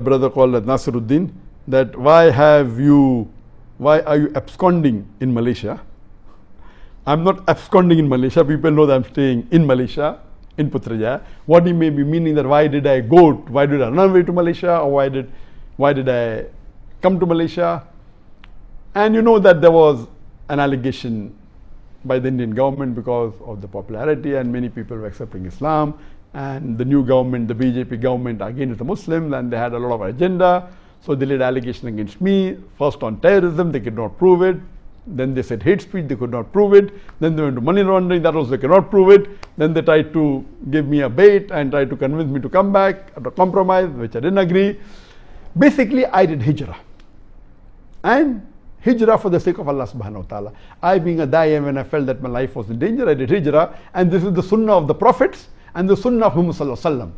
brother called Nasiruddin, that why are you absconding in Malaysia? I'm not absconding in Malaysia. People know that I'm staying in Malaysia, in Putrajaya. What he may be meaning that why did I run away to Malaysia, or why did I come to Malaysia? And you know that there was an allegation by the Indian government because of the popularity, and many people were accepting Islam, and the new government, the BJP government, again is the Muslims, and they had a lot of agenda. So they laid allegation against me, first on terrorism, they could not prove it. Then they said hate speech, they could not prove it. Then they went to money laundering, that also they cannot prove it. Then they tried to give me a bait and tried to convince me to come back at a compromise, which I didn't agree. Basically, I did hijrah. And hijrah for the sake of Allah subhanahu wa ta'ala. I, being a da'i, when I felt that my life was in danger, I did hijrah. And this is the sunnah of the prophets and the sunnah of Muhammad sallallahu alaihi wasallam.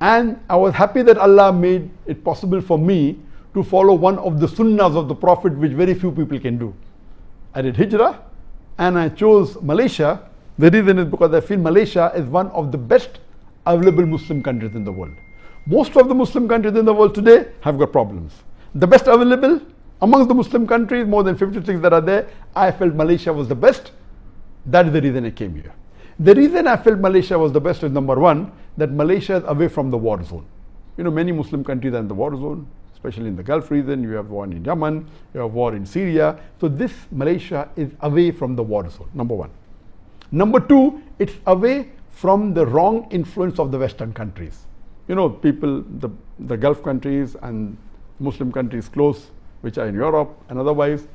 And I was happy that Allah made it possible for me to follow one of the sunnahs of the Prophet, which very few people can do. I did hijrah and I chose Malaysia. The reason is because I feel Malaysia is one of the best available Muslim countries in the world. Most of the Muslim countries in the world today have got problems. The best available amongst the Muslim countries, more than 56 that are there, I felt Malaysia was the best. That is the reason I came here. The reason I felt Malaysia was the best is, number one, that Malaysia is away from the war zone. You know, many Muslim countries are in the war zone, especially in the Gulf region. You have war in Yemen, you have war in Syria. So this Malaysia is away from the war zone, number one. Number two, it's away from the wrong influence of the Western countries. You know, people, the Gulf countries and Muslim countries close, which are in Europe and otherwise,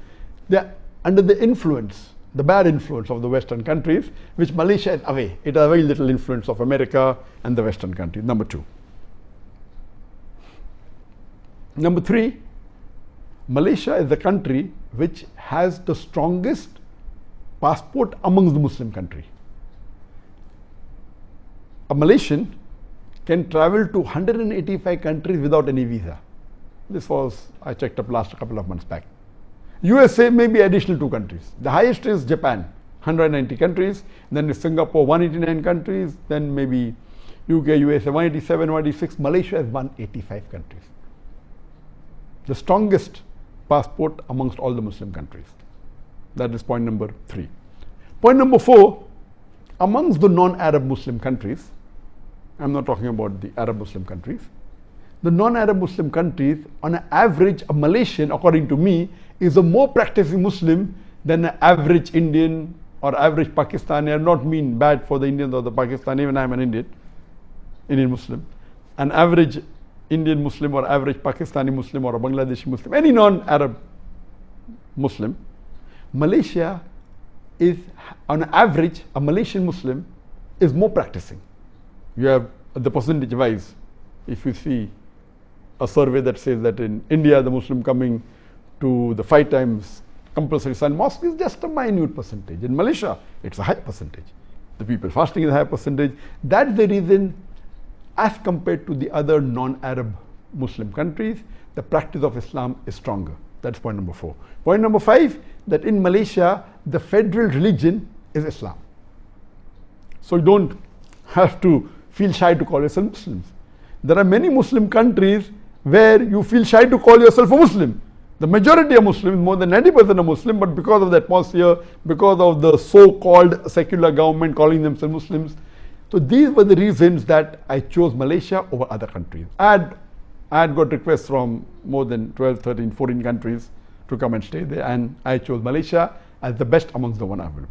they're under the influence, the bad influence of the Western countries, which Malaysia is away. It has very little influence of America and the Western countries, number two. Number three, Malaysia is the country which has the strongest passport amongst the Muslim country. A Malaysian can travel to 185 countries without any visa. This was, I checked up last couple of months back. USA may be additional 2 countries. The highest is Japan, 190 countries. Then is Singapore, 189 countries. Then maybe UK, USA, 187, 186. Malaysia is 185 countries. The strongest passport amongst all the Muslim countries. That is point number 3. Point number 4, amongst the non-Arab Muslim countries, I'm not talking about the Arab Muslim countries, the non-Arab Muslim countries, on an average, a Malaysian, according to me, is a more practicing Muslim than an average Indian or average Pakistani. I do not mean bad for the Indians or the Pakistani, even I am an Indian Muslim. An average Indian Muslim or average Pakistani Muslim or a Bangladeshi Muslim, any non-Arab Muslim, Malaysia is, on average, a Malaysian Muslim is more practicing. You have the percentage wise, if you see a survey that says that in India, the Muslim coming to the 5 times compulsory Sun mosque is just a minute percentage. In Malaysia, it's a high percentage. The people fasting is a high percentage. That's the reason, as compared to the other non-Arab Muslim countries, the practice of Islam is stronger. That's point number 4. Point number 5, that in Malaysia, the federal religion is Islam. So you don't have to feel shy to call yourself Muslims. There are many Muslim countries where you feel shy to call yourself a Muslim. The majority are Muslims, more than 90% are Muslim, but because of the atmosphere, because of the so-called secular government calling themselves Muslims. So these were the reasons that I chose Malaysia over other countries. I had got requests from more than 12, 13, 14 countries to come and stay there, and I chose Malaysia as the best amongst the one available.